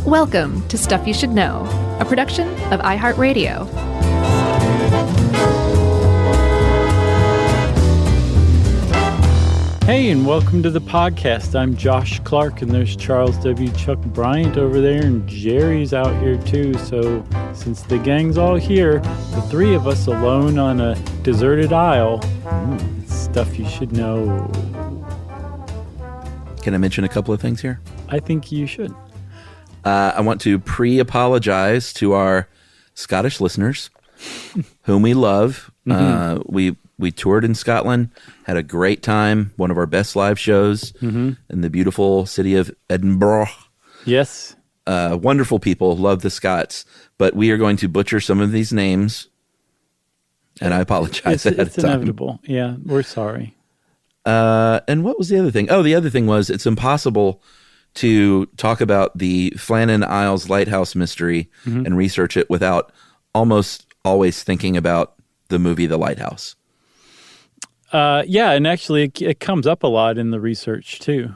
Welcome to Stuff You Should Know, a production of iHeartRadio. Hey, and welcome to the podcast. I'm Josh Clark, and there's Charles W. Chuck Bryant over there, and Jerry's out here too. So since the gang's all here, the three of us alone on a deserted aisle, it's Stuff You Should Know. Can I mention a couple of things here? I think you should. I want to pre-apologize to our Scottish listeners, whom we love. We toured in Scotland, had a great time, one of our best live shows in the beautiful city of Edinburgh. Yes. Wonderful people, love the Scots, but we are going to butcher some of these names, and I apologize ahead of time. It's inevitable. Yeah, we're sorry. And what was the other thing? Oh, the other thing was it's impossible to talk about the Flannan Isles lighthouse mystery and research it without almost always thinking about the movie The Lighthouse. Yeah, and actually it comes up a lot in the research too.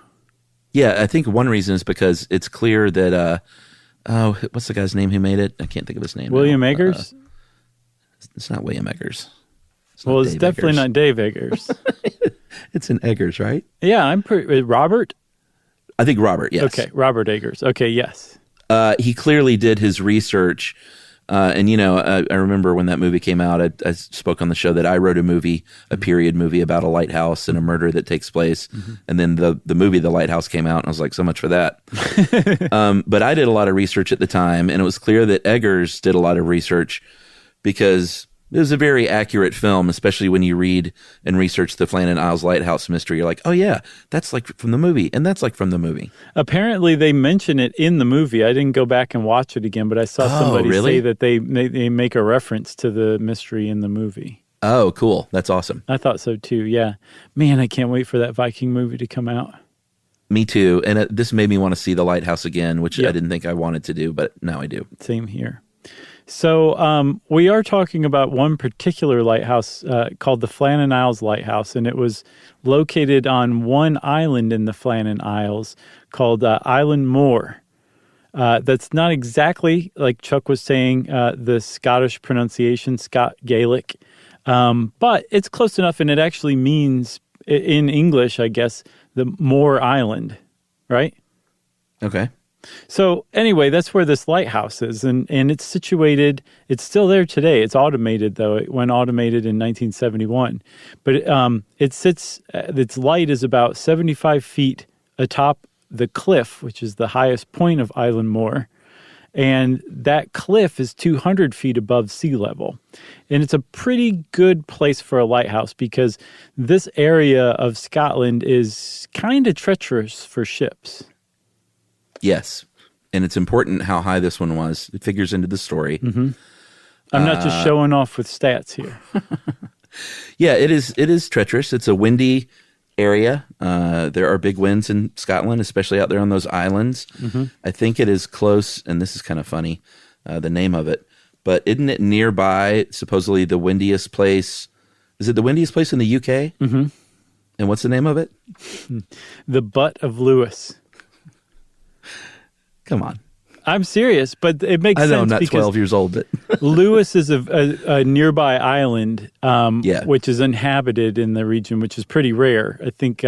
Yeah, I think one reason is because it's clear that, what's the guy's name who made it? I can't think of his name. William Eggers? It's not William Eggers. It's definitely not Dave Eggers. It's an Eggers, right? Yeah, I'm pretty... Robert? I think Robert, yes. Okay, Robert Eggers. Okay, yes. He clearly did his research. And, you know, I remember when that movie came out, I spoke on the show that I wrote a period movie about a lighthouse and a murder that takes place. And then the movie The Lighthouse came out, and I was like, so much for that. But I did a lot of research at the time, and it was clear that Eggers did a lot of research because it was a very accurate film, especially when you read and research the Flannan Isles Lighthouse mystery. You're like, oh, yeah, that's like from the movie, and that's like from the movie. Apparently, they mention it in the movie. I didn't go back and watch it again, but I saw somebody say that they make a reference to the mystery in the movie. Oh, cool. That's awesome. I thought so, too, yeah. Man, I can't wait for that Viking movie to come out. Me too. And this made me want to see The Lighthouse again, which I didn't think I wanted to do, but now I do. Same here. So we are talking about one particular lighthouse called the Flannan Isles Lighthouse, and it was located on one island in the Flannan Isles called Island Moor. That's not exactly, like Chuck was saying, the Scottish pronunciation, Scott Gaelic, but it's close enough, and it actually means, in English, I guess, the Moor Island, right? Okay. So anyway, that's where this lighthouse is, and it's situated, it's still there today. It's automated, though. It went automated in 1971. But it sits, its light is about 75 feet atop the cliff, which is the highest point of Island Moor. And that cliff is 200 feet above sea level. And it's a pretty good place for a lighthouse because this area of Scotland is kind of treacherous for ships. Yes, and it's important how high this one was. It figures into the story. I'm not just showing off with stats here. Yeah, it is treacherous. It's a windy area. There are big winds in Scotland, especially out there on those islands. I think it is close, and this is kind of funny, the name of it, but isn't it nearby, supposedly the windiest place? Is it the windiest place in the UK? And what's the name of it? The Butt of Lewis. Come on. I'm serious, but it makes sense. I know I'm not 12 years old, but Lewis is a nearby island, which is inhabited in the region, which is pretty rare. I think,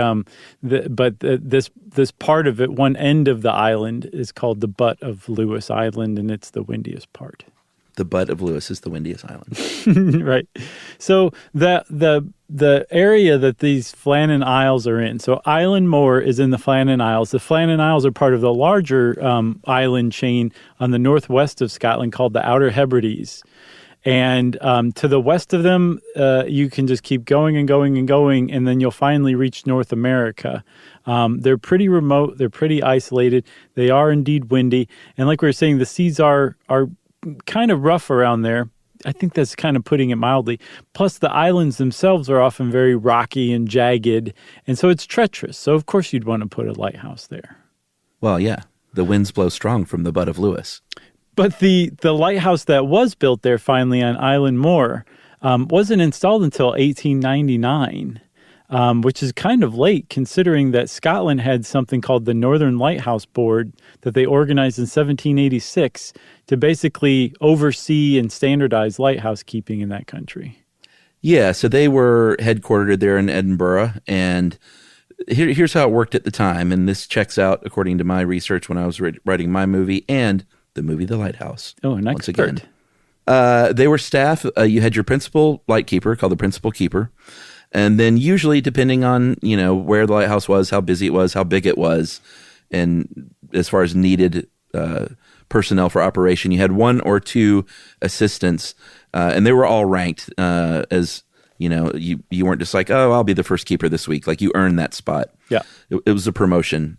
this part of it, one end of the island, is called the Butt of Lewis Island, and it's the windiest part. The Butt of Lewis is the windiest island. Right. So the area that these Flannan Isles are in, so Island Moor is in the Flannan Isles. The Flannan Isles are part of the larger island chain on the northwest of Scotland called the Outer Hebrides. And to the west of them, you can just keep going and going and going, and then you'll finally reach North America. They're pretty remote. They're pretty isolated. They are indeed windy. And like we were saying, the seas are kind of rough around there. I think that's kind of putting it mildly. Plus, the islands themselves are often very rocky and jagged, and so it's treacherous. So, of course, you'd want to put a lighthouse there. Well, yeah. The winds blow strong from the Butt of Lewis. But the lighthouse that was built there finally on Island Moor wasn't installed until 1899. which is kind of late considering that Scotland had something called the Northern Lighthouse Board that they organized in 1786 to basically oversee and standardize lighthouse keeping in that country. Yeah, so they were headquartered there in Edinburgh, and here's how it worked at the time, and this checks out according to my research when I was writing my movie and the movie The Lighthouse. Oh, an once expert. Again. They were staff. You had your principal lightkeeper called the principal keeper, and then usually depending on where the lighthouse was, how busy it was, how big it was, and as far as needed personnel for operation, you had one or two assistants, and they were all ranked as you weren't just like, oh, I'll be the first keeper this week. Like you earned that spot. Yeah, it was a promotion.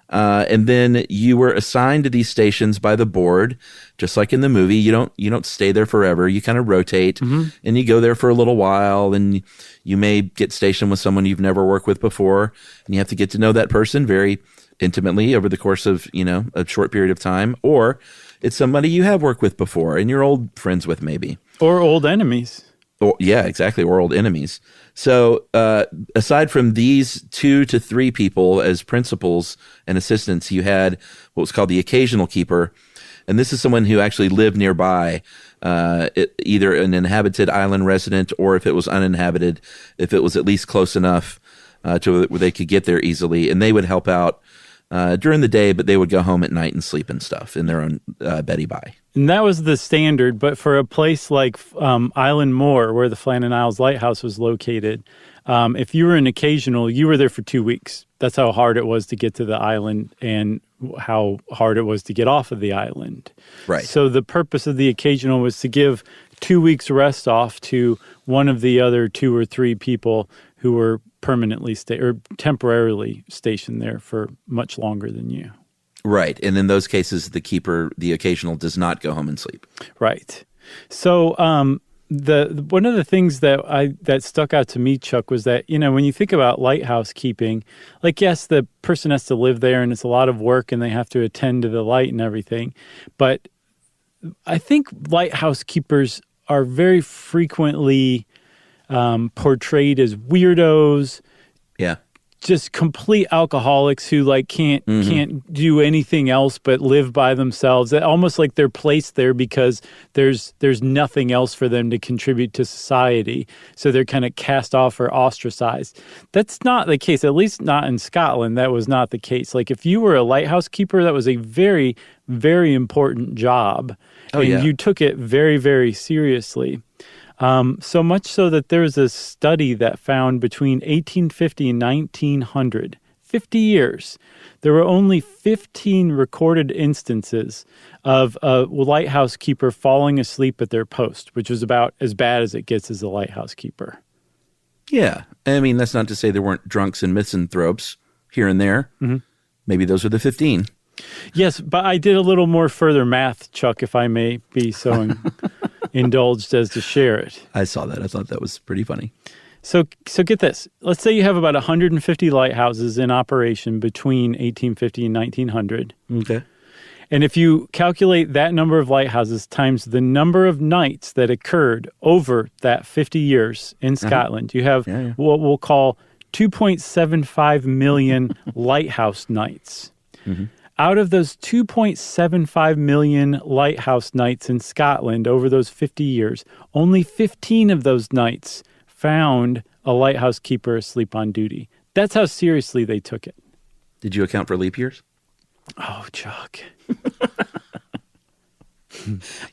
And then you were assigned to these stations by the board, just like in the movie. You don't stay there forever. You kind of rotate, and you go there for a little while, and you may get stationed with someone you've never worked with before, and you have to get to know that person very intimately over the course of a short period of time, or it's somebody you have worked with before and you're old friends with maybe, or old enemies. Or, yeah, exactly, or old enemies. So aside from these 2 to 3 people as principals and assistants, you had what was called the occasional keeper. And this is someone who actually lived nearby, either an inhabited island resident, or if it was uninhabited, if it was at least close enough to where they could get there easily. And they would help out during the day, but they would go home at night and sleep and stuff in their own Betty Bye. And that was the standard, but for a place like Island Moor, where the Flannan Isles Lighthouse was located, if you were an occasional, you were there for 2 weeks. That's how hard it was to get to the island and how hard it was to get off of the island. Right. So the purpose of the occasional was to give 2 weeks rest off to one of the other 2 or 3 people who were permanently or temporarily stationed there for much longer than you. Right. And in those cases, the occasional does not go home and sleep. Right. So the one of the things that stuck out to me, Chuck, was that, when you think about lighthouse keeping, like, yes, the person has to live there and it's a lot of work and they have to attend to the light and everything. But I think lighthouse keepers are very frequently portrayed as weirdos. Yeah. Just complete alcoholics who can't do anything else but live by themselves. Almost like they're placed there because there's nothing else for them to contribute to society. So they're kind of cast off or ostracized. That's not the case, at least not in Scotland. That was not the case. Like if you were a lighthouse keeper, that was a very, very important job. And you took it very, very seriously. So much so that there was a study that found between 1850 and 1900, 50 years, there were only 15 recorded instances of a lighthouse keeper falling asleep at their post, which was about as bad as it gets as a lighthouse keeper. Yeah. I mean, that's not to say there weren't drunks and misanthropes here and there. Mm-hmm. Maybe those are the 15. Yes, but I did a little more further math, Chuck, if I may be so indulged as to share it. I saw that. I thought that was pretty funny. So get this. Let's say you have about 150 lighthouses in operation between 1850 and 1900. Okay. And if you calculate that number of lighthouses times the number of nights that occurred over that 50 years in Scotland, you have what we'll call 2.75 million lighthouse nights. Mm-hmm. Out of those 2.75 million lighthouse nights in Scotland over those 50 years, only 15 of those nights found a lighthouse keeper asleep on duty. That's how seriously they took it. Did you account for leap years? Oh, Chuck.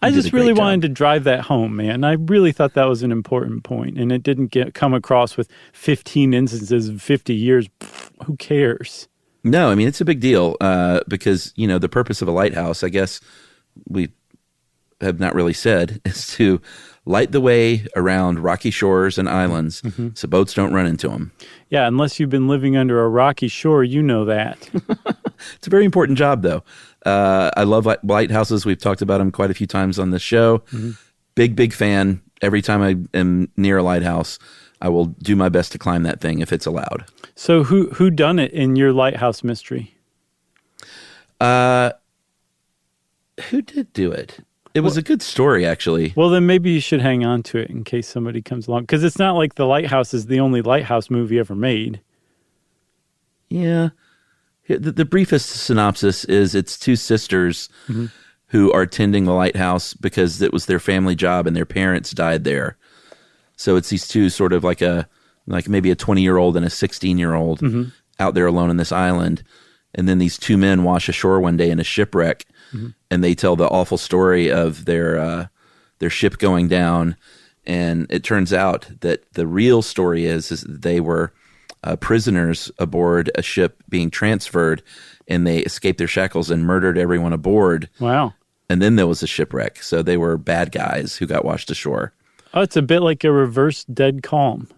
I just really wanted to drive that home, man. I really thought that was an important point, and it didn't come across with 15 instances of 50 years. Who cares? No, I mean, it's a big deal because, the purpose of a lighthouse, I guess we have not really said, is to light the way around rocky shores and islands so boats don't run into them. Yeah, unless you've been living under a rocky shore, you know that. It's a very important job, though. I love lighthouses. We've talked about them quite a few times on this show. Mm-hmm. Big fan. Every time I am near a lighthouse, I will do my best to climb that thing if it's allowed. So who done it in your lighthouse mystery? Who did do it? It was a good story, actually. Well, then maybe you should hang on to it in case somebody comes along. Because it's not like The Lighthouse is the only Lighthouse movie ever made. Yeah. The briefest synopsis is it's two sisters who are tending the lighthouse because it was their family job and their parents died there. So it's these two sort of like maybe a 20-year-old and a 16-year-old out there alone on this island. And then these two men wash ashore one day in a shipwreck, and they tell the awful story of their ship going down. And it turns out that the real story is that they were prisoners aboard a ship being transferred, and they escaped their shackles and murdered everyone aboard. Wow. And then there was a shipwreck. So they were bad guys who got washed ashore. Oh, it's a bit like a reverse Dead Calm.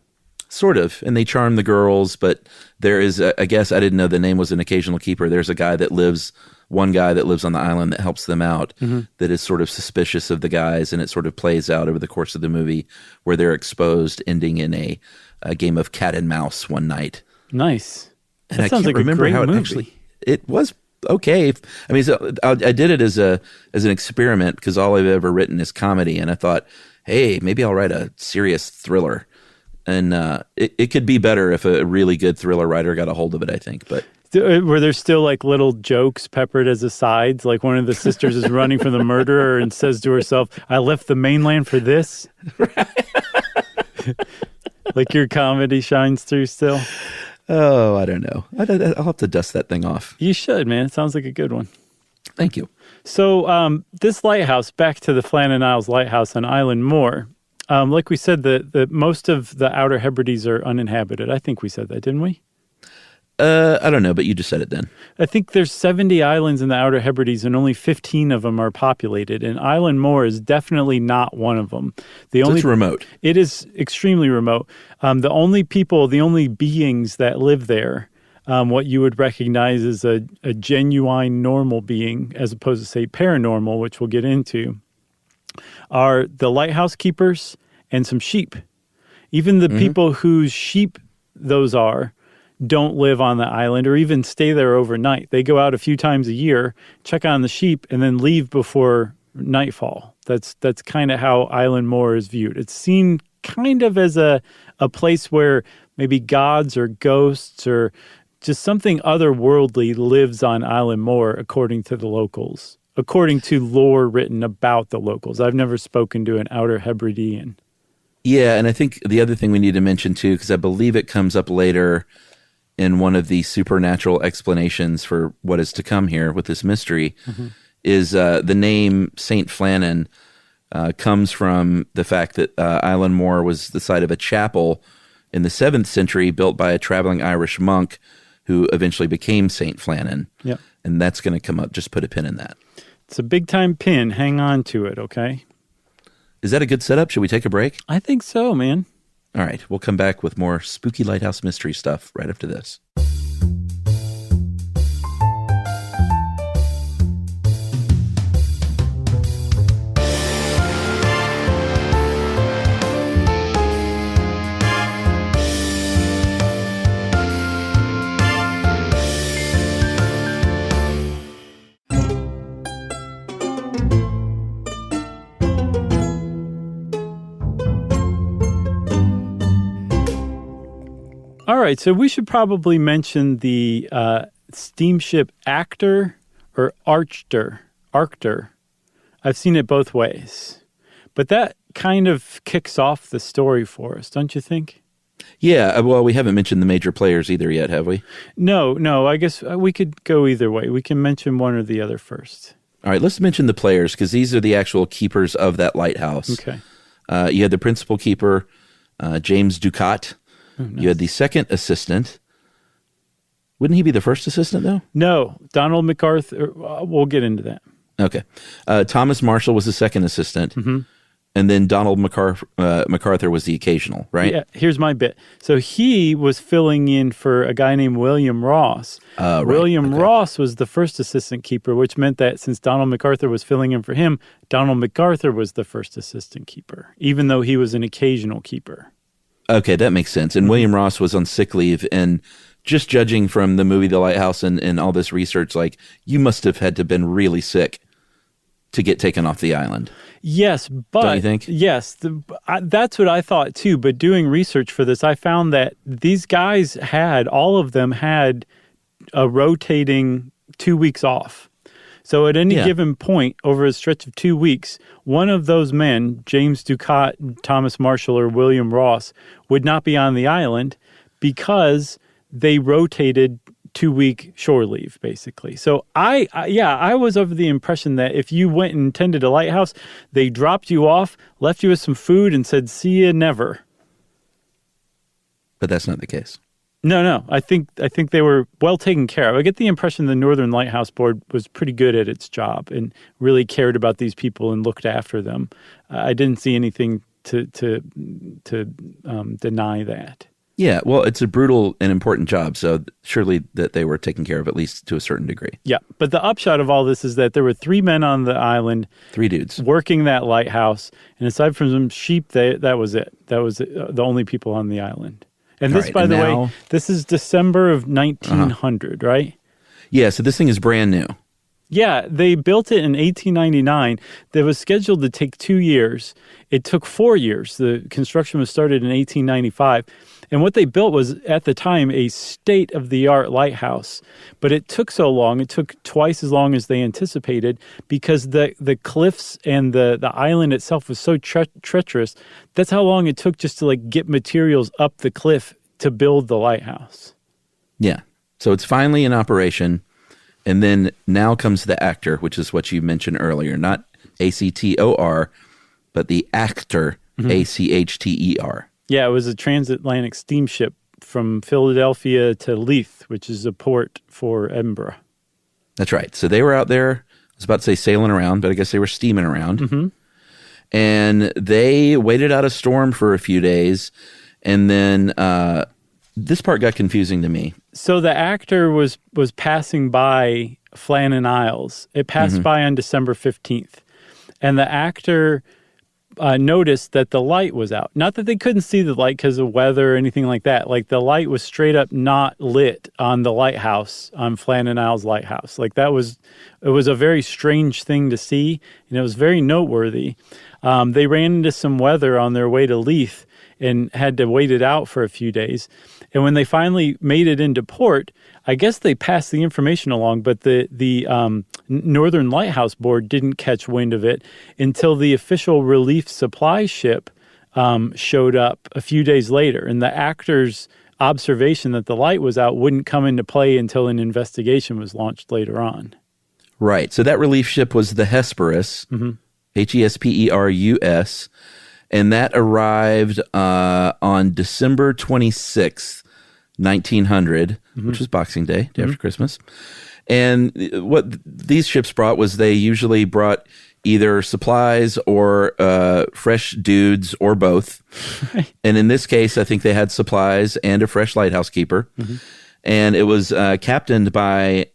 Sort of. And they charm the girls, but there is, I guess I didn't know the name was an occasional keeper. There's one guy that lives on the island that helps them out, that is sort of suspicious of the guys, and it sort of plays out over the course of the movie where they're exposed, ending in a game of cat and mouse one night. Nice. And that I sounds can't like remember a great how movie. it was okay. I mean, so I did it as an experiment because all I've ever written is comedy, and I thought, hey, maybe I'll write a serious thriller. And it could be better if a really good thriller writer got a hold of it, I think. But were there still like little jokes peppered as asides? Like one of the sisters is running from the murderer and says to herself, I left the mainland for this? Like your comedy shines through still? Oh, I don't know. I'll have to dust that thing off. You should, man. It sounds like a good one. Thank you. So this lighthouse, back to the Flannan Isles Lighthouse on Island Moor, like we said, the most of the Outer Hebrides are uninhabited. I think we said that, didn't we? I don't know, but you just said it then. I think there's 70 islands in the Outer Hebrides, and only 15 of them are populated. And Island Moor is definitely not one of them. It's remote. It is extremely remote. The only beings that live there, what you would recognize as a genuine normal being, as opposed to, say, paranormal, which we'll get into, are the lighthouse keepers and some sheep. Even the people whose sheep those are don't live on the island or even stay there overnight. They go out a few times a year, check on the sheep, and then leave before nightfall. That's kind of how Island Moor is viewed. It's seen kind of as a place where maybe gods or ghosts or just something otherworldly lives on Island Moor, according to the locals. According to lore written about the locals. I've never spoken to an Outer Hebridean. Yeah, and I think the other thing we need to mention too, because I believe it comes up later in one of the supernatural explanations for what is to come here with this mystery, is the name Saint Flannan comes from the fact that Island Moor was the site of a chapel in the 7th century built by a traveling Irish monk who eventually became Saint Flannan. Yep. And that's going to come up. Just put a pin in that. It's a big-time pin. Hang on to it, okay? Is that a good setup? Should we take a break? I think so, man. All right. We'll come back with more spooky lighthouse mystery stuff right after this. All right, so we should probably mention the steamship Actor or Arctur. I've seen it both ways. But that kind of kicks off the story for us, don't you think? Yeah, well, we haven't mentioned the major players either yet, have we? No, I guess we could go either way. We can mention one or the other first. All right, let's mention the players, because these are the actual keepers of that lighthouse. Okay. You had the principal keeper, James Ducat. Oh, nice. You had the second assistant. Wouldn't he be the first assistant, though? No, Donald MacArthur. We'll get into that. Okay. Thomas Marshall was the second assistant. And then Donald MacArthur was the occasional, right? Yeah, here's my bit. So he was filling in for a guy named William Ross. Right. William Ross was the first assistant keeper, which meant that since Donald MacArthur was filling in for him, Donald MacArthur was the first assistant keeper, even though he was an occasional keeper. Okay, that makes sense. And William Ross was on sick leave, and just judging from the movie The Lighthouse and all this research, like, you must have had to have been really sick to get taken off the island. Yes, but don't you think? Yes, that's what I thought too. But doing research for this, I found that these guys all of them had a rotating 2 weeks off. So at any given point over a stretch of 2 weeks, one of those men, James Ducat, Thomas Marshall, or William Ross, would not be on the island because they rotated 2-week shore leave, basically. So I was of the impression that if you went and tended a lighthouse, they dropped you off, left you with some food, and said, "See you never." But that's not the case. No. I think they were well taken care of. I get the impression the Northern Lighthouse Board was pretty good at its job and really cared about these people and looked after them. I didn't see anything to deny that. Yeah, well, it's a brutal and important job, so surely that they were taken care of, at least to a certain degree. Yeah, but the upshot of all this is that there were 3 men on the island. 3 dudes. Working that lighthouse, and aside from some sheep, that was it. That was the only people on the island. And this, by the way, this is December of 1900, right? Yeah, so this thing is brand new. Yeah, they built it in 1899. That was scheduled to take 2 years. It took 4 years. The construction was started in 1895. And what they built was, at the time, a state-of-the-art lighthouse. But it took so long, it took twice as long as they anticipated, because the cliffs and the island itself was so treacherous. That's how long it took just to get materials up the cliff to build the lighthouse. Yeah. So it's finally in operation. And then now comes the actor, which is what you mentioned earlier, not ACTOR, but the actor, ACHTER. Yeah, it was a transatlantic steamship from Philadelphia to Leith, which is a port for Edinburgh. That's right. So they were out there, I was about to say sailing around, but I guess they were steaming around. Mm-hmm. And they waited out a storm for a few days. And then this part got confusing to me. So the actor was passing by Flannan Isles. It passed by on December 15th. And the actor noticed that the light was out. Not that they couldn't see the light because of weather or anything like that. The light was straight up not lit on the lighthouse, on Flannan Isles Lighthouse. It was a very strange thing to see, and it was very noteworthy. They ran into some weather on their way to Leith and had to wait it out for a few days. And when they finally made it into port, I guess they passed the information along, but the Northern Lighthouse Board didn't catch wind of it until the official relief supply ship showed up a few days later. And the actor's observation that the light was out wouldn't come into play until an investigation was launched later on. Right. So that relief ship was the Hesperus, Hesperus, and that arrived on December 26th, 1900, which was Boxing Day, day after Christmas. And what these ships brought was they usually brought either supplies or fresh dudes or both. Right. And in this case, I think they had supplies and a fresh lighthouse keeper. And it was captained by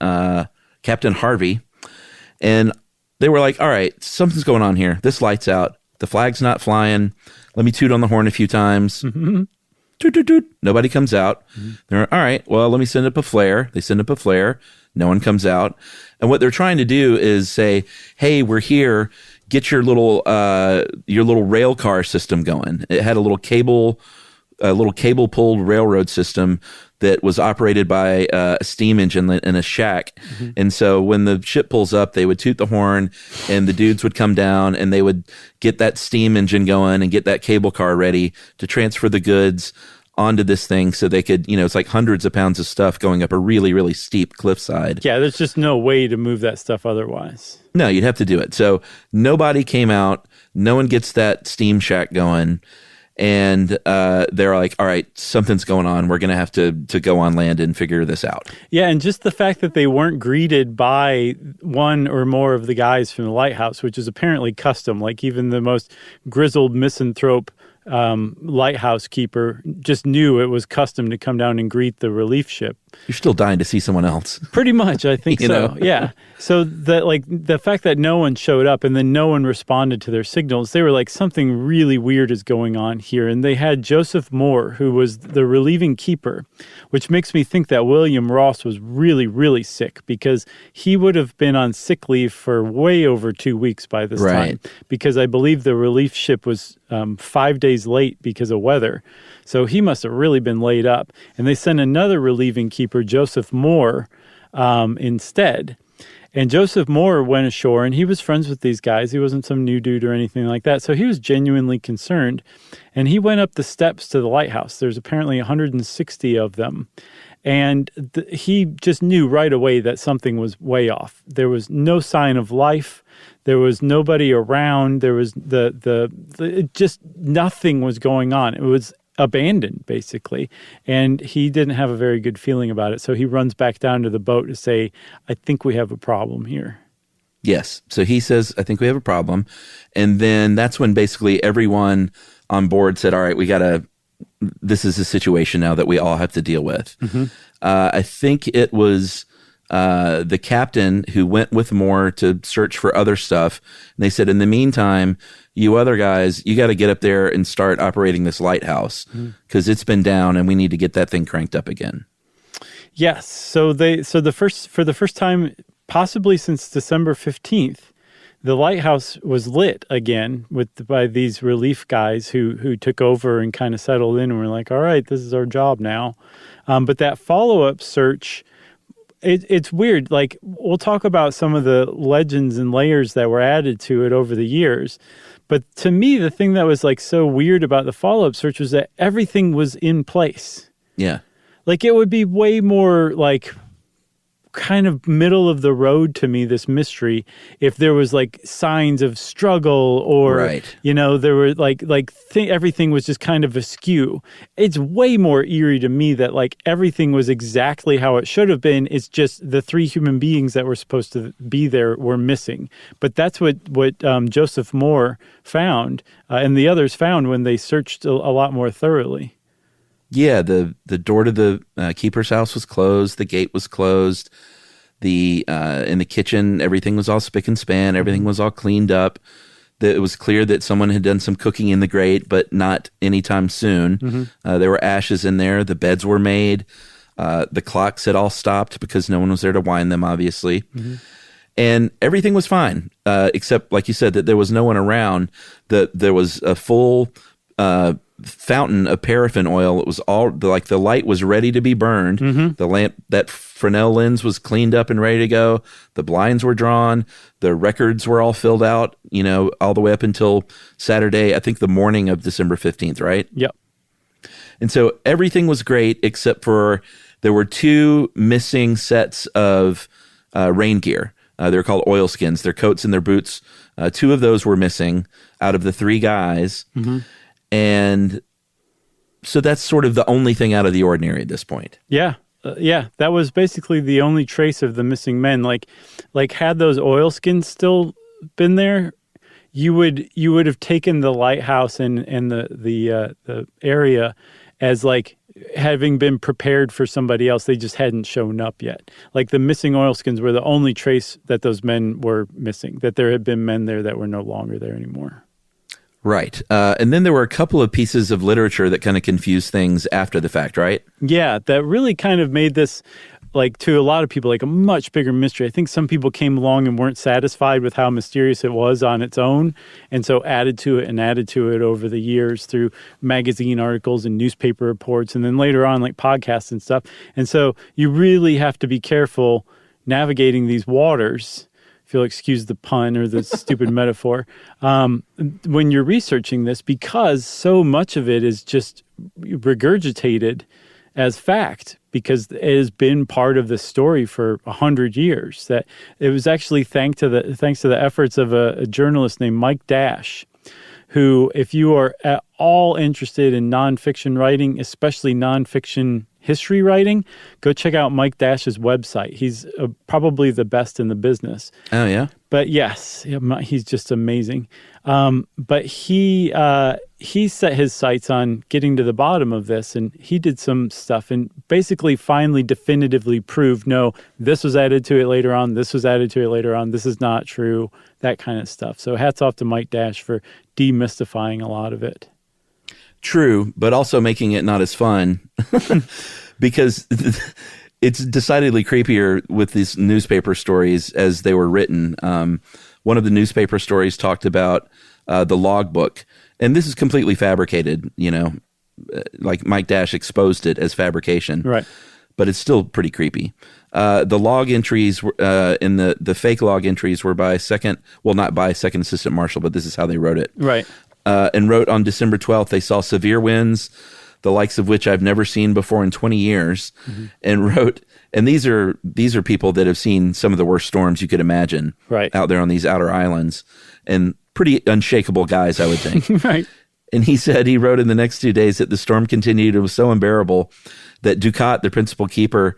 Captain Harvey. And they were like, all right, something's going on here. This light's out. The flag's not flying. Let me toot on the horn a few times. Toot, toot, toot. Nobody comes out. They're all right, well, let me send up a flare. They send up a flare. No one comes out. And what they're trying to do is say, hey, we're here. Get your little rail car system going. It had a little cable pulled railroad system that was operated by a steam engine in a shack. And so when the ship pulls up, they would toot the horn and the dudes would come down and they would get that steam engine going and get that cable car ready to transfer the goods onto this thing so they could, it's like hundreds of pounds of stuff going up a really, really steep cliffside. Yeah, there's just no way to move that stuff otherwise. No, you'd have to do it. So nobody came out. No one gets that steam shack going. And they're like, all right, something's going on. We're going to have to go on land and figure this out. Yeah, and just the fact that they weren't greeted by one or more of the guys from the lighthouse, which is apparently custom. Like even the most grizzled misanthrope lighthouse keeper just knew it was custom to come down and greet the relief ship. You're still dying to see someone else. Pretty much, I think You so. know? Yeah. So the fact that no one showed up and then no one responded to their signals, they were like, something really weird is going on here. And they had Joseph Moore, who was the relieving keeper, which makes me think that William Ross was really, really sick, because he would have been on sick leave for way over 2 weeks by this time, because I believe the relief ship was 5 days late because of weather. So he must have really been laid up. And they sent another relieving keeper, Joseph Moore, instead. And Joseph Moore went ashore, and he was friends with these guys. He wasn't some new dude or anything like that. So he was genuinely concerned. And he went up the steps to the lighthouse. There's apparently 160 of them. And he just knew right away that something was way off. There was no sign of life. There was nobody around. There was just nothing was going on. It was abandoned, basically. And he didn't have a very good feeling about it. So he runs back down to the boat to say, I think we have a problem here. Yes. So he says, I think we have a problem. And then that's when basically everyone on board said, all right, this is a situation now that we all have to deal with. I think it was the captain who went with Moore to search for other stuff. And they said, in the meantime, you other guys, you got to get up there and start operating this lighthouse, because it's been down and we need to get that thing cranked up again. Yes. So for the first time, possibly since December 15th, the lighthouse was lit again by these relief guys who took over and kind of settled in and were like, all right, this is our job now. But that follow-up search, it's weird. Like, we'll talk about some of the legends and layers that were added to it over the years. But to me, the thing that was like so weird about the follow-up search was that everything was in place. Yeah. Like, it would be way more like kind of middle of the road to me, this mystery, if there was like signs of struggle or, there were everything was just kind of askew. It's way more eerie to me that like everything was exactly how it should have been. It's just the three human beings that were supposed to be there were missing. But that's what Joseph Moore found and the others found when they searched a lot more thoroughly. Yeah, the door to the keeper's house was closed. The gate was closed. In the kitchen, everything was all spick and span. Everything was all cleaned up. It was clear that someone had done some cooking in the grate, but not anytime soon. There were ashes in there. The beds were made. The clocks had all stopped because no one was there to wind them, obviously. And everything was fine, except, like you said, that there was no one around. There was a full fountain of paraffin oil. It was all like the light was ready to be burned. The lamp, that Fresnel lens was cleaned up and ready to go. The blinds were drawn. The records were all filled out, all the way up until Saturday, I think the morning of December 15th, right? Yep. And so everything was great, except for there were two missing sets of rain gear. They're called oilskins. Their coats and their boots. Two of those were missing out of the three guys. And so that's sort of the only thing out of the ordinary at this point. Yeah. That was basically the only trace of the missing men. Like had those oilskins still been there, you would have taken the lighthouse and the area as like having been prepared for somebody else. They just hadn't shown up yet. Like the missing oilskins were the only trace that those men were missing, that there had been men there that were no longer there anymore. Right. And then there were a couple of pieces of literature that kind of confused things after the fact, right? Yeah, that really kind of made this, like, to a lot of people, like a much bigger mystery. I think some people came along and weren't satisfied with how mysterious it was on its own, and so added to it over the years through magazine articles and newspaper reports, and then later on, like podcasts and stuff. And so you really have to be careful navigating these waters, if you'll excuse the pun or the stupid metaphor, when you're researching this, because so much of it is just regurgitated as fact, because it has been part of the story for 100 years. That it was actually thanks to the efforts of a journalist named Mike Dash, who, if you are at all interested in nonfiction writing, especially nonfiction history writing, go check out Mike Dash's website. He's probably the best in the business. Oh, yeah? But yes, he's just amazing. But he set his sights on getting to the bottom of this, and he did some stuff and basically finally definitively proved, no, this was added to it later on, this was added to it later on, this is not true, that kind of stuff. So hats off to Mike Dash for demystifying a lot of it. True, but also making it not as fun because it's decidedly creepier with these newspaper stories as they were written. One of the newspaper stories talked about the logbook, and this is completely fabricated, like Mike Dash exposed it as fabrication. Right. But it's still pretty creepy. The log entries in the fake log entries were not by second assistant marshal, but this is how they wrote it. Right. And wrote on December 12th, they saw severe winds, the likes of which I've never seen before in 20 years, and wrote, and these are people that have seen some of the worst storms you could imagine out there on these outer islands, and pretty unshakable guys, I would think. Right. And he wrote in the next 2 days that the storm continued. It was so unbearable that Ducat, the principal keeper,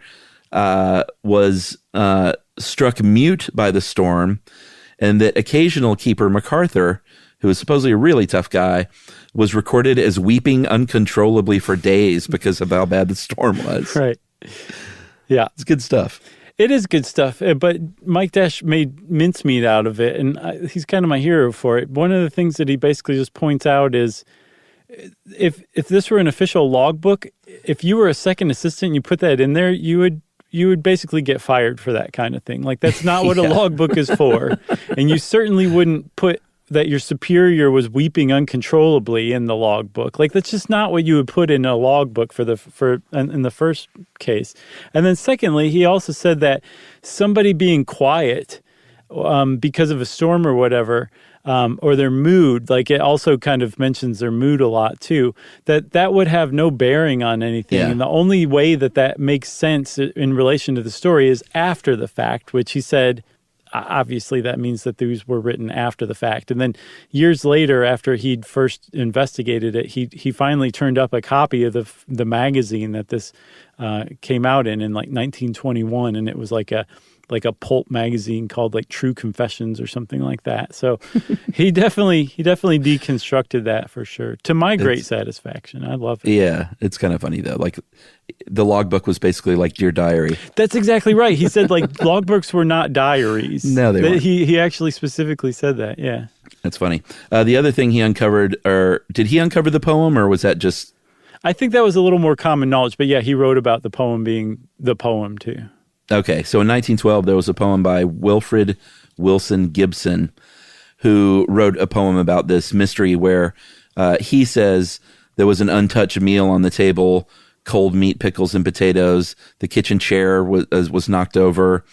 was struck mute by the storm, and that occasional keeper MacArthur, who was supposedly a really tough guy, was recorded as weeping uncontrollably for days because of how bad the storm was. Right. Yeah. It's good stuff. It is good stuff, but Mike Dash made mincemeat out of it, and he's kind of my hero for it. One of the things that he basically just points out is if this were an official logbook, if you were a second assistant and you put that in there, you would basically get fired for that kind of thing. Like, that's not what a logbook is for. And you certainly wouldn't put that your superior was weeping uncontrollably in the logbook. Like, that's just not what you would put in a logbook in the first case. And then secondly, he also said that somebody being quiet because of a storm or whatever, or their mood, like it also kind of mentions their mood a lot too, that would have no bearing on anything. Yeah. And the only way that makes sense in relation to the story is after the fact, which he said, obviously that means that these were written after the fact. And then years later, after he'd first investigated it, he finally turned up a copy of the magazine that this came out in like 1921, and it was like a pulp magazine called like True Confessions or something like that. So he definitely deconstructed that for sure, to my great satisfaction. I love it. Yeah, it's kind of funny though. Like, the logbook was basically like Dear Diary. That's exactly right. He said like logbooks were not diaries. No, they weren't. He actually specifically said that. Yeah, that's funny. The other thing he uncovered, or did he uncover the poem, or was that just? I think that was a little more common knowledge, but yeah, he wrote about the poem being the poem too. Okay, so in 1912, there was a poem by Wilfred Wilson Gibson, who wrote a poem about this mystery where he says there was an untouched meal on the table, cold meat, pickles, and potatoes. The kitchen chair was knocked over.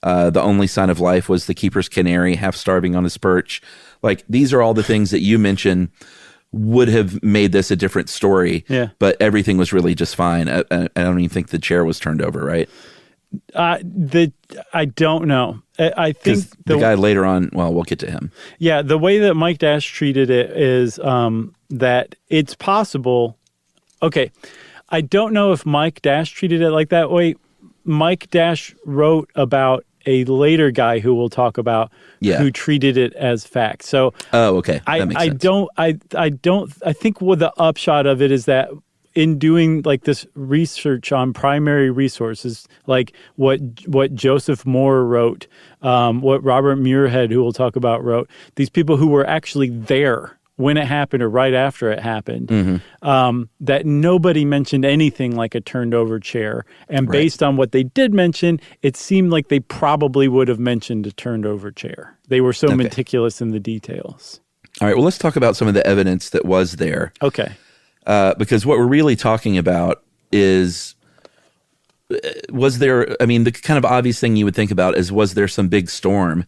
The only sign of life was the keeper's canary, half starving on his perch. Like, these are all the things that you mentioned would have made this a different story. Yeah. But everything was really just fine. I don't even think the chair was turned over, right? I don't know. I think the guy later on, well, we'll get to him. Yeah, the way that Mike Dash treated it is that it's possible. Okay, I don't know if Mike Dash treated it like that way. Mike Dash wrote about a later guy who we'll talk about who treated it as fact. So, okay, that makes sense. I think what the upshot of it is that in doing like this research on primary resources, like what Joseph Moore wrote, what Robert Muirhead, who we'll talk about, wrote, these people who were actually there when it happened or right after it happened, that nobody mentioned anything like a turned over chair. And based on what they did mention, it seemed like they probably would have mentioned a turned over chair. They were so meticulous in the details. All right, well, let's talk about some of the evidence that was there. Okay. Because what we're really talking about is, was there, I mean, the kind of obvious thing you would think about is, was there some big storm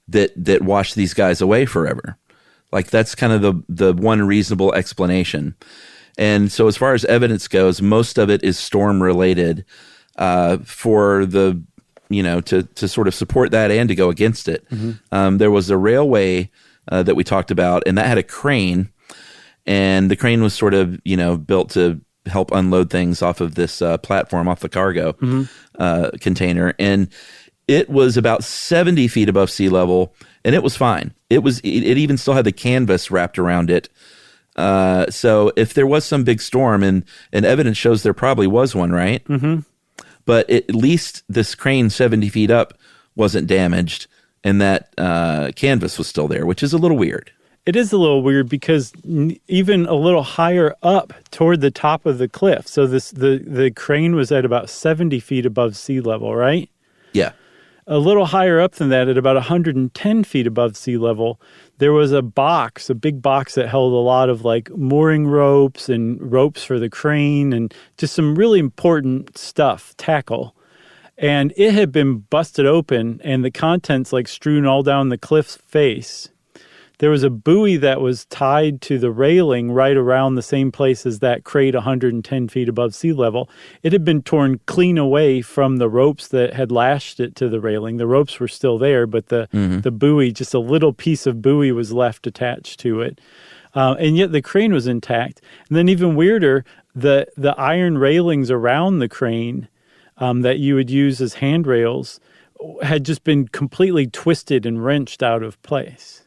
that washed these guys away forever? Like, that's kind of the one reasonable explanation. And so as far as evidence goes, most of it is storm related for the, to sort of support that and to go against it. There was a railway that we talked about, and that had a crane. And the crane was sort of, built to help unload things off of this platform, off the cargo container. And it was about 70 feet above sea level, and it was fine. It even still had the canvas wrapped around it. So if there was some big storm, and evidence shows there probably was one, right? Mm-hmm. But at least this crane 70 feet up wasn't damaged, and that canvas was still there, which is a little weird. It is a little weird because even a little higher up toward the top of the cliff, so the crane was at about 70 feet above sea level, right? Yeah. A little higher up than that, at about 110 feet above sea level, there was a big box that held a lot of like mooring ropes and ropes for the crane and just some really important stuff, tackle. And it had been busted open and the contents like strewn all down the cliff's face. There was a buoy that was tied to the railing right around the same place as that crate 110 feet above sea level. It had been torn clean away from the ropes that had lashed it to the railing. The ropes were still there, but the buoy, just a little piece of buoy was left attached to it. And yet the crane was intact. And then even weirder, the iron railings around the crane that you would use as handrails had just been completely twisted and wrenched out of place.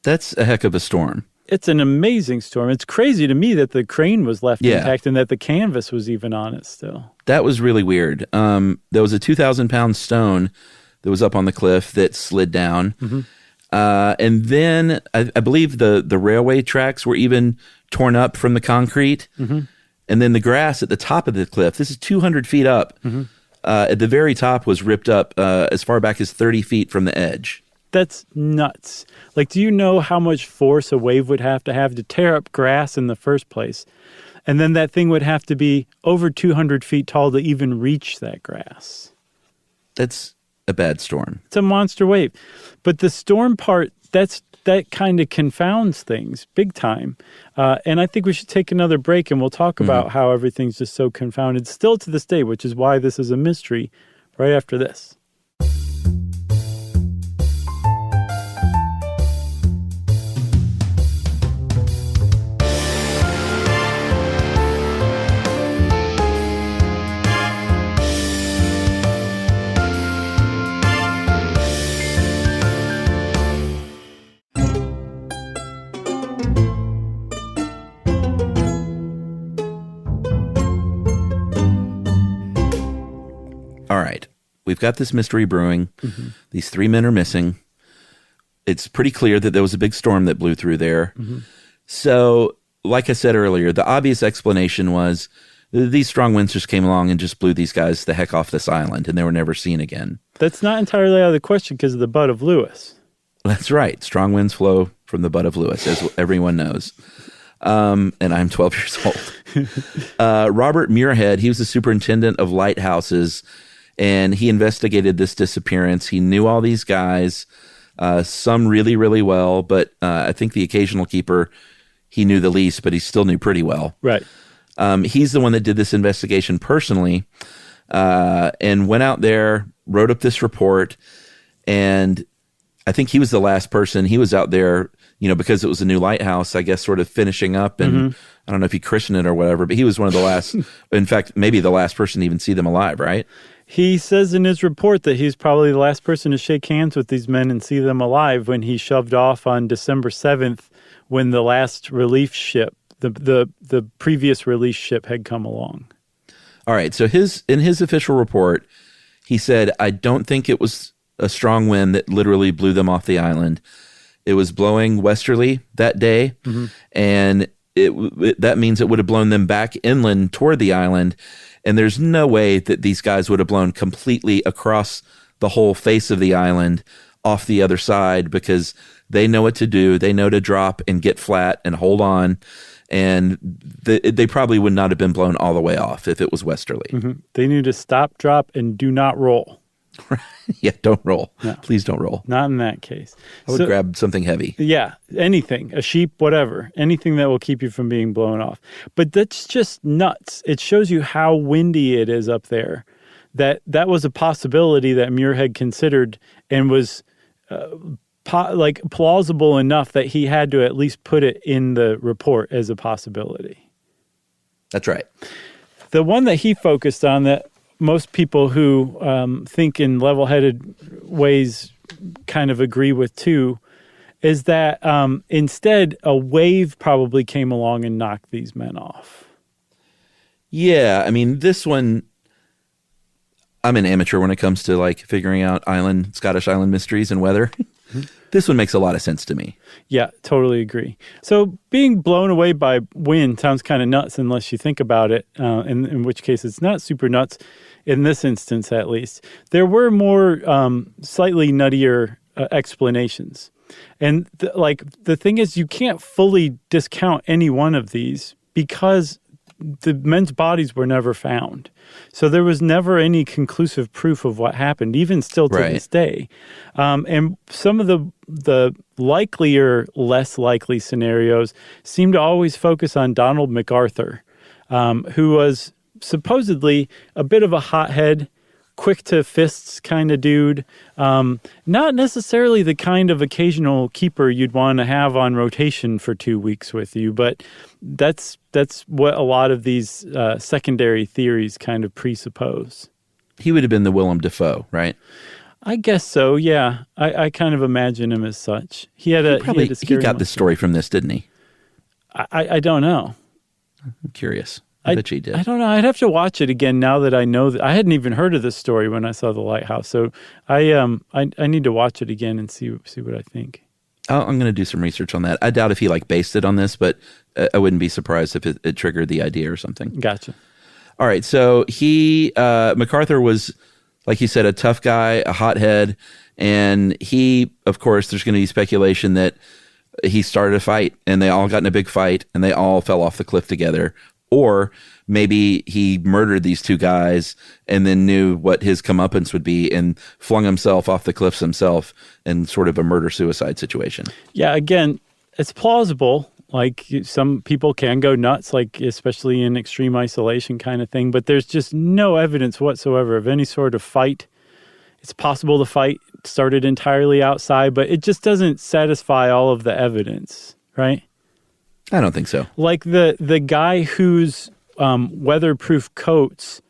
That's a heck of a storm. It's an amazing storm. It's crazy to me that the crane was left intact and that the canvas was even on it still. That was really weird. There was a 2,000-pound stone that was up on the cliff that slid down. Mm-hmm. And then I believe the railway tracks were even torn up from the concrete. Mm-hmm. And then the grass at the top of the cliff, this is 200 feet up, at the very top was ripped up as far back as 30 feet from the edge. That's nuts. Like, do you know how much force a wave would have to tear up grass in the first place? And then that thing would have to be over 200 feet tall to even reach that grass. That's a bad storm. It's a monster wave. But the storm part, that kind of confounds things big time. And I think we should take another break and we'll talk about how everything's just so confounded still to this day, which is why this is a mystery, right after this. All right, we've got this mystery brewing. Mm-hmm. These 3 men are missing. It's pretty clear that there was a big storm that blew through there. Mm-hmm. So, like I said earlier, the obvious explanation was these strong winds just came along and just blew these guys the heck off this island, and they were never seen again. That's not entirely out of the question because of the butt of Lewis. That's right. Strong winds flow from the butt of Lewis, as everyone knows. And I'm 12 years old. Robert Muirhead, he was the superintendent of lighthouses, and he investigated this disappearance. He knew all these guys, some really, really well, but I think the occasional keeper, he knew the least, but he still knew pretty well. Right. He's the one that did this investigation personally, and went out there, wrote up this report, and I think he was the last person. He was out there, because it was a new lighthouse, I guess, sort of finishing up, and I don't know if he christened it or whatever, but he was one of the last, in fact, maybe the last person to even see them alive, right? He says in his report that he's probably the last person to shake hands with these men and see them alive when he shoved off on December 7th when the last relief ship, the previous relief ship had come along. All right. So in his official report, he said, I don't think it was a strong wind that literally blew them off the island. It was blowing westerly that day, and that means it would have blown them back inland toward the island. And there's no way that these guys would have blown completely across the whole face of the island off the other side, because they know what to do. They know to drop and get flat and hold on. And they probably would not have been blown all the way off if it was westerly. Mm-hmm. They need to stop, drop, and do not roll. Yeah, don't roll. No. Please don't roll. Not in that case. I would grab something heavy. Yeah, anything, a sheep, whatever, anything that will keep you from being blown off. But that's just nuts. It shows you how windy it is up there. That was a possibility that Muirhead considered and was plausible enough that he had to at least put it in the report as a possibility. That's right. The one that he focused on that most people who think in level-headed ways kind of agree with too is that instead a wave probably came along and knocked these men off. Yeah, I mean, this one, I'm an amateur when it comes to like figuring out Scottish island mysteries and weather. This one makes a lot of sense to me. Yeah, totally agree. So being blown away by wind sounds kind of nuts unless you think about it, in which case it's not super nuts in this instance, at least. There were more slightly nuttier explanations. And the thing is, you can't fully discount any one of these because the men's bodies were never found. So there was never any conclusive proof of what happened, even still to this day. And some of the likelier, less likely scenarios seem to always focus on Donald MacArthur, who was supposedly a bit of a hothead, quick to fists kind of dude. Not necessarily the kind of occasional keeper you'd want to have on rotation for 2 weeks with you, but that's what a lot of these secondary theories kind of presuppose. He would have been the Willem Dafoe, right? I guess so, yeah. I kind of imagine him as such. He got the story from this, didn't he? I don't know. I'm curious. I bet you did. I don't know. I'd have to watch it again now that I know that I hadn't even heard of this story when I saw The Lighthouse. So I need to watch it again and see what I think. I'm going to do some research on that. I doubt if he based it on this, but I wouldn't be surprised if it triggered the idea or something. Gotcha. All right. So MacArthur was, like you said, a tough guy, a hothead. And he, of course, there's going to be speculation that he started a fight and they all got in a big fight and they all fell off the cliff together. Or maybe he murdered these two guys and then knew what his comeuppance would be and flung himself off the cliffs himself in sort of a murder-suicide situation. Yeah, again, it's plausible. Like, some people can go nuts, like especially in extreme isolation kind of thing, but there's just no evidence whatsoever of any sort of fight. It's possible the fight started entirely outside, but it just doesn't satisfy all of the evidence, right? I don't think so. Like the guy whose weatherproof coats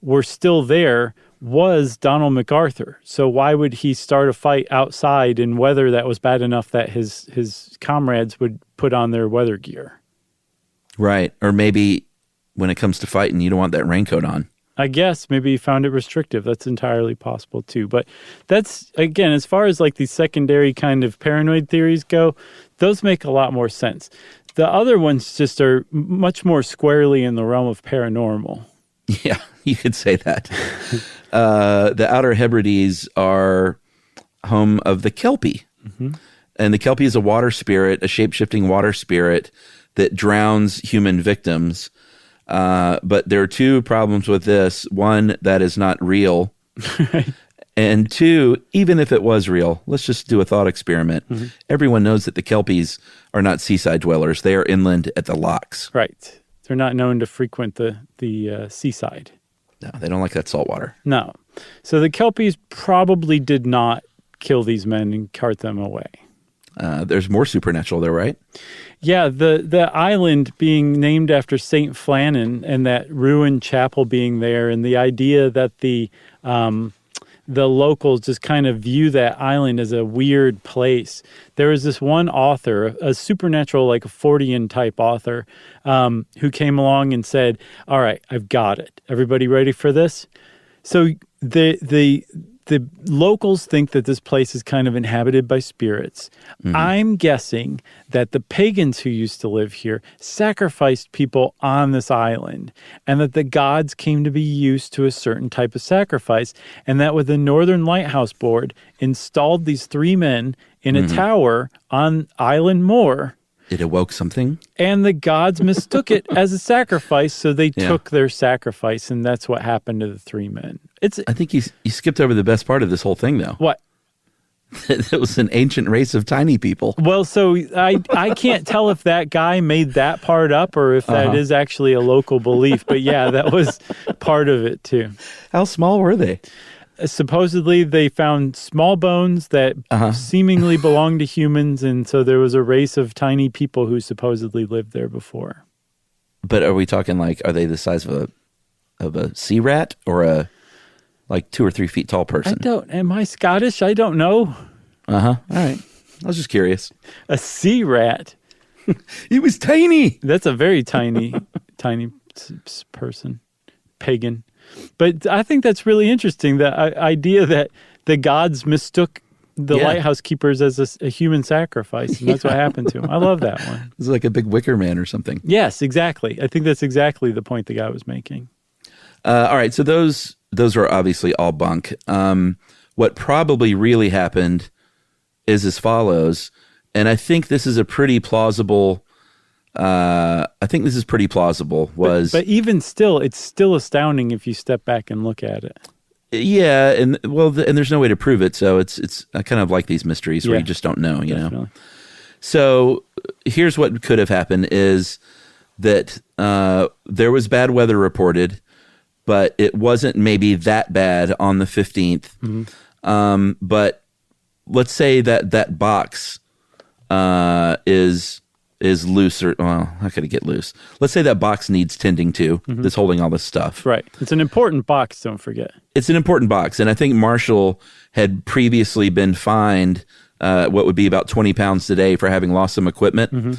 were still there was Donald MacArthur. So why would he start a fight outside in weather that was bad enough that his comrades would put on their weather gear? Right. Or maybe when it comes to fighting, you don't want that raincoat on. I guess maybe he found it restrictive. That's entirely possible too. But that's, again, as far as like these secondary kind of paranoid theories go, those make a lot more sense. The other ones just are much more squarely in the realm of paranormal. Yeah, you could say that. The Outer Hebrides are home of the Kelpie. Mm-hmm. And the Kelpie is a water spirit, a shape-shifting water spirit that drowns human victims. But there are two problems with this. One, that is not real. Right. And two, even if it was real, let's just do a thought experiment. Mm-hmm. Everyone knows that the Kelpies are not seaside dwellers. They are inland at the locks. Right. They're not known to frequent the seaside. No, they don't like that salt water. No. So the Kelpies probably did not kill these men and cart them away. There's more supernatural there, right? Yeah, the island being named after St. Flannan and that ruined chapel being there, and the idea that the locals just kind of view that island as a weird place. There was this one author, a supernatural, like a Fortean type author, who came along and said, all right, I've got it. Everybody ready for this? So the locals think that this place is kind of inhabited by spirits. Mm-hmm. I'm guessing that the pagans who used to live here sacrificed people on this island, and that the gods came to be used to a certain type of sacrifice, and that with the Northern Lighthouse Board installed these three men in a tower on Island Moor. It awoke something? And the gods mistook it as a sacrifice, so they took their sacrifice, and that's what happened to the three men. I think you skipped over the best part of this whole thing, though. What? It was an ancient race of tiny people. Well, so I can't tell if that guy made that part up or if that is actually a local belief. But yeah, that was part of it, too. How small were they? Supposedly, they found small bones that seemingly belonged to humans, and so there was a race of tiny people who supposedly lived there before. But are we talking like, are they the size of a sea rat or a like 2 or 3 feet tall person? Am I Scottish? I don't know. All right. I was just curious. A sea rat. He was tiny. That's a very tiny person, pagan. But I think that's really interesting, the idea that the gods mistook the lighthouse keepers as a human sacrifice, and that's what happened to him. I love that one. It's like a big wicker man or something. Yes, exactly. I think that's exactly the point the guy was making. All right, so those are obviously all bunk. What probably really happened is as follows, and I think this is a pretty plausible. But even still, it's still astounding if you step back and look at it. Yeah, and there's no way to prove it, so it's I kind of like these mysteries where you just don't know, you know. So here's what could have happened: is that there was bad weather reported, but it wasn't maybe that bad on the 15th. Mm-hmm. But let's say that box is loose, or well, how could it get loose? Let's say that box needs tending to. Mm-hmm. That's holding all this stuff. Right. It's an important box. Don't forget. It's an important box, and I think Marshall had previously been fined what would be about 20 pounds today for having lost some equipment. Mm-hmm.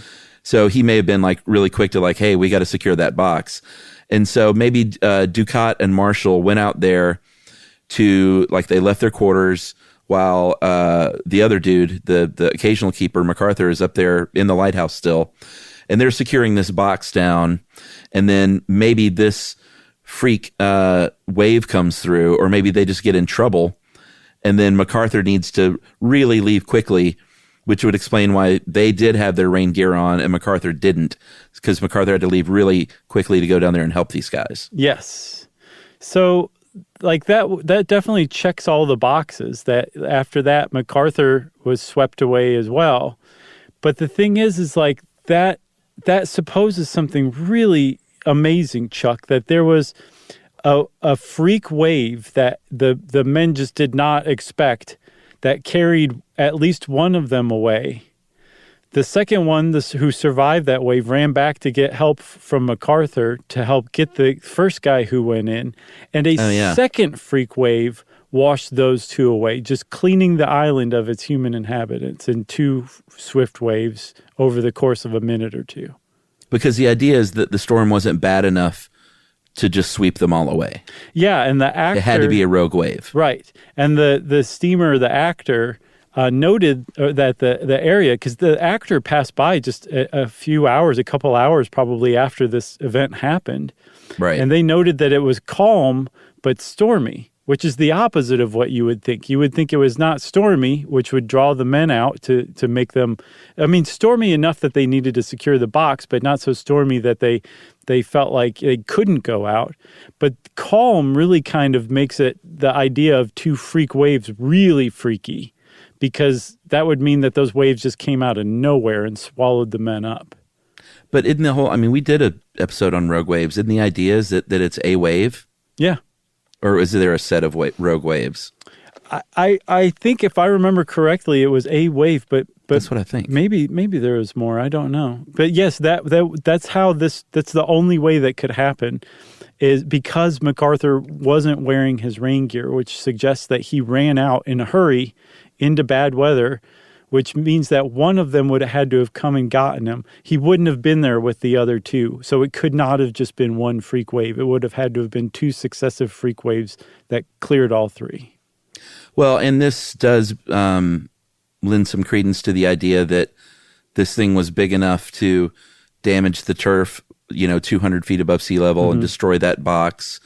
So he may have been like really quick to like, hey, we got to secure that box. And so maybe Ducat and Marshall went out there to, like, they left their quarters while the other dude, the occasional keeper, MacArthur, is up there in the lighthouse still. And they're securing this box down. And then maybe this freak wave comes through, or maybe they just get in trouble. And then MacArthur needs to really leave quickly, which would explain why they did have their rain gear on and MacArthur didn't, because MacArthur had to leave really quickly to go down there and help these guys. Yes. So, like, that definitely checks all the boxes. That after that, MacArthur was swept away as well. But the thing is like that supposes something really amazing, Chuck, that there was a freak wave that the men just did not expect that carried at least one of them away. The second one, who survived that wave, ran back to get help from MacArthur to help get the first guy who went in. And a second freak wave washed those two away, just cleaning the island of its human inhabitants in 2 swift waves over the course of a minute or two. Because the idea is that the storm wasn't bad enough to just sweep them all away. Yeah, and the actor... It had to be a rogue wave. Right. And the steamer, the actor... noted that the area, because the actor passed by just a couple hours probably after this event happened. Right. And they noted that it was calm but stormy, which is the opposite of what you would think. You would think it was not stormy, which would draw the men out to make them, stormy enough that they needed to secure the box, but not so stormy that they felt like they couldn't go out. But calm really kind of makes it the idea of 2 freak waves really freaky, because that would mean that those waves just came out of nowhere and swallowed the men up. But isn't the whole, we did an episode on rogue waves. Isn't the idea is that it's a wave? Yeah. Or is there a set of rogue waves? I think if I remember correctly, it was a wave, but that's what I think. Maybe there was more. I don't know. But yes, that's how that's the only way that could happen, is because MacArthur wasn't wearing his rain gear, which suggests that he ran out in a hurry into bad weather, which means that one of them would have had to have come and gotten him. He wouldn't have been there with the other 2. So it could not have just been one freak wave. It would have had to have been 2 successive freak waves that cleared all 3. Well, and this does lend some credence to the idea that this thing was big enough to damage the turf, 200 feet above sea level, mm-hmm. and destroy that box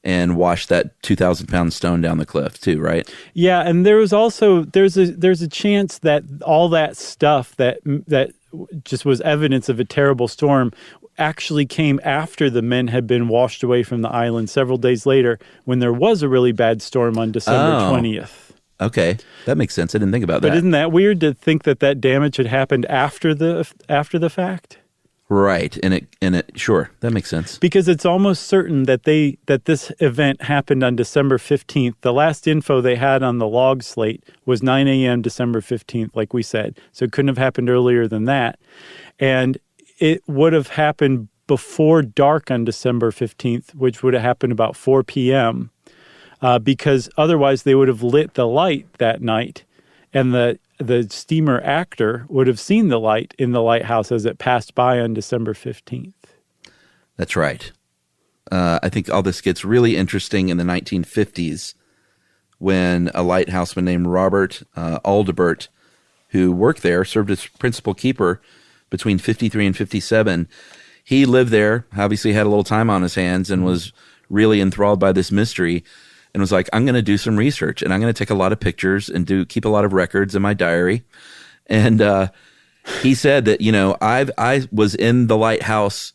and wash that 2,000-pound stone down the cliff too, right? Yeah, and there was also there's a chance that all that stuff that just was evidence of a terrible storm actually came after the men had been washed away from the island several days later, when there was a really bad storm on December 20th. Okay, that makes sense. I didn't think about that. But isn't that weird to think that damage had happened after the fact? Right, and it sure, that makes sense. Because it's almost certain that this event happened on December 15th. The last info they had on the log slate was 9 a.m. December 15th, like we said. So it couldn't have happened earlier than that. And it would have happened before dark on December 15th, which would have happened about 4 p.m., because otherwise they would have lit the light that night, and the steamer Actor would have seen the light in the lighthouse as it passed by on December 15th. That's right. I think all this gets really interesting in the 1950s when a lighthouseman named Robert Aldebert, who worked there, served as principal keeper between 53 and 57. He lived there, obviously had a little time on his hands, and was really enthralled by this mystery, and was like, I'm going to do some research, and I'm going to take a lot of pictures and keep a lot of records in my diary. And he said that, I was in the lighthouse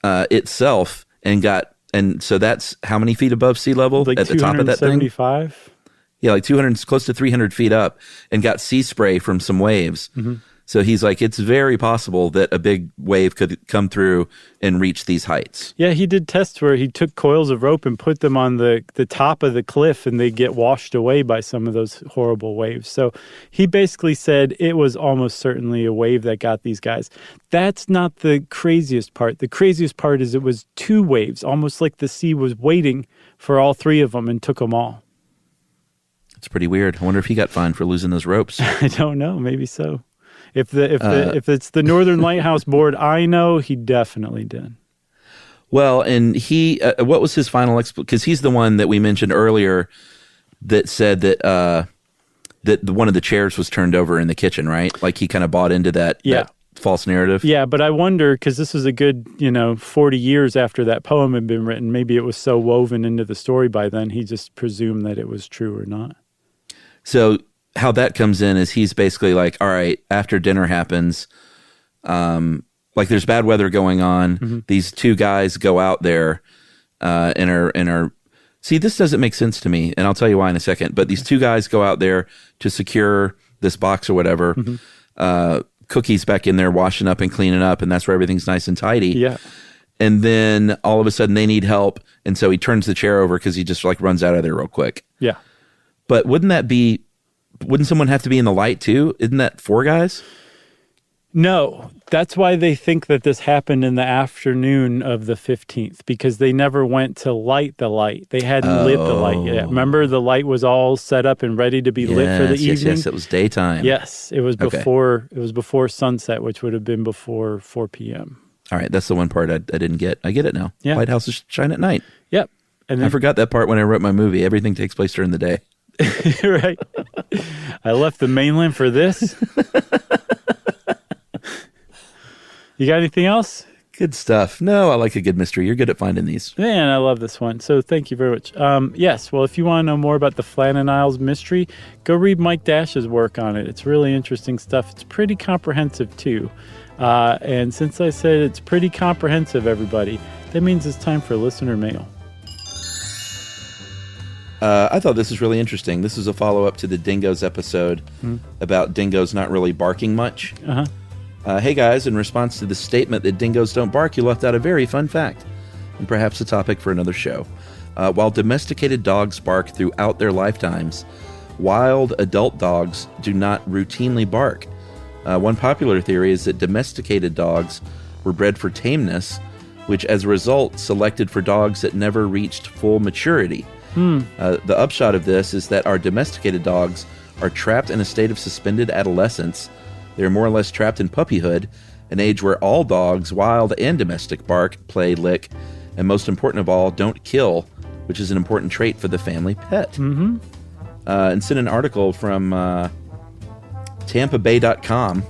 itself and so that's how many feet above sea level like at the top of that thing? 275? Yeah, like 200, close to 300 feet up, and got sea spray from some waves. Mm-hmm. So he's like, it's very possible that a big wave could come through and reach these heights. Yeah, he did tests where he took coils of rope and put them on the top of the cliff, and they get washed away by some of those horrible waves. So he basically said it was almost certainly a wave that got these guys. That's not the craziest part. The craziest part is it was two waves, almost like the sea was waiting for all three of them and took them all. It's pretty weird. I wonder if he got fined for losing those ropes. I don't know. Maybe so. If it's the Northern Lighthouse Board, I know he definitely did. Well, and he, what was his final explanation? Because he's the one that we mentioned earlier that said that one of the chairs was turned over in the kitchen, right? Like he kind of bought into that false narrative. Yeah, but I wonder, because this was a good 40 years after that poem had been written. Maybe it was so woven into the story by then he just presumed that it was true or not. So how that comes in is he's basically like, all right, after dinner happens, like there's bad weather going on. Mm-hmm. These two guys go out there and are see, this doesn't make sense to me, and I'll tell you why in a second. But these two guys go out there to secure this box or whatever. Mm-hmm. Cookie's back in there washing up and cleaning up, and that's where everything's nice and tidy. Yeah. And then all of a sudden they need help, and so he turns the chair over because he just like runs out of there real quick. Yeah. But wouldn't someone have to be in the light too? Isn't that four guys? No, that's why they think that this happened in the afternoon of the 15th, because they never went to light the light. They hadn't lit the light yet. Remember, the light was all set up and ready to be lit for the evening? Yes, it was daytime. Yes, it was before it was before sunset, which would have been before 4 p.m. All right, that's the one part I didn't get. I get it now. Yeah. Lighthouses shine at night. Yep. And then, I forgot that part when I wrote my movie. Everything takes place during the day. Right. I left the mainland for this. You got anything else? Good stuff. No, I like a good mystery. You're good at finding these. Man, I love this one. So thank you very much. Yes, well, if you want to know more about the Flannan Isles mystery, go read Mike Dash's work on it. It's really interesting stuff. It's pretty comprehensive, too. And since I said it's pretty comprehensive, everybody, that means it's time for listener mail. I thought this was really interesting. This is a follow-up to the dingoes episode about dingoes not really barking much. Uh-huh. Hey guys, in response to the statement that dingoes don't bark, you left out a very fun fact, and perhaps a topic for another show. While domesticated dogs bark throughout their lifetimes, wild adult dogs do not routinely bark. One popular theory is that domesticated dogs were bred for tameness, which as a result selected for dogs that never reached full maturity. The upshot of this is that our domesticated dogs are trapped in a state of suspended adolescence. They're more or less trapped in puppyhood, an age where all dogs, wild and domestic, bark, play, lick, and most important of all, don't kill, which is an important trait for the family pet. Mm-hmm. And sent an article from TampaBay.com,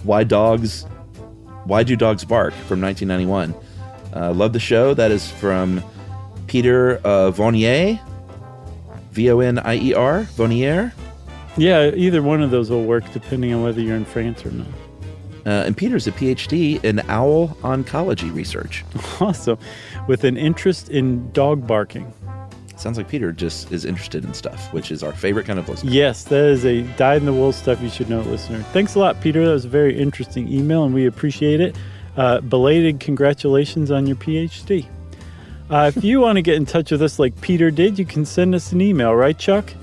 Why Do Dogs Bark, from 1991. Love the show. That is from Peter Vonnier, Vonier, Vonnier. Yeah, either one of those will work depending on whether you're in France or not. And Peter's a PhD in owl oncology research. Awesome. With an interest in dog barking. Sounds like Peter just is interested in stuff, which is our favorite kind of listener. Yes, that is a dyed-in-the-wool stuff you should know, listener. Thanks a lot, Peter. That was a very interesting email, and we appreciate it. Belated congratulations on your PhD. If you want to get in touch with us like Peter did, you can send us an email, right, Chuck?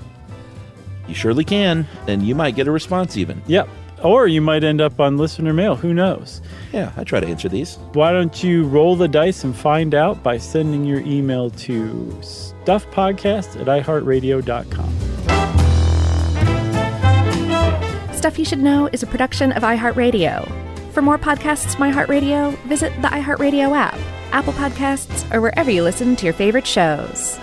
You surely can, and you might get a response even. Yep. Or you might end up on listener mail. Who knows? Yeah, I try to answer these. Why don't you roll the dice and find out by sending your email to stuffpodcast@iheartradio.com. Stuff You Should Know is a production of iHeartRadio. For more podcasts from iHeartRadio, visit the iHeartRadio app, Apple Podcasts, or wherever you listen to your favorite shows.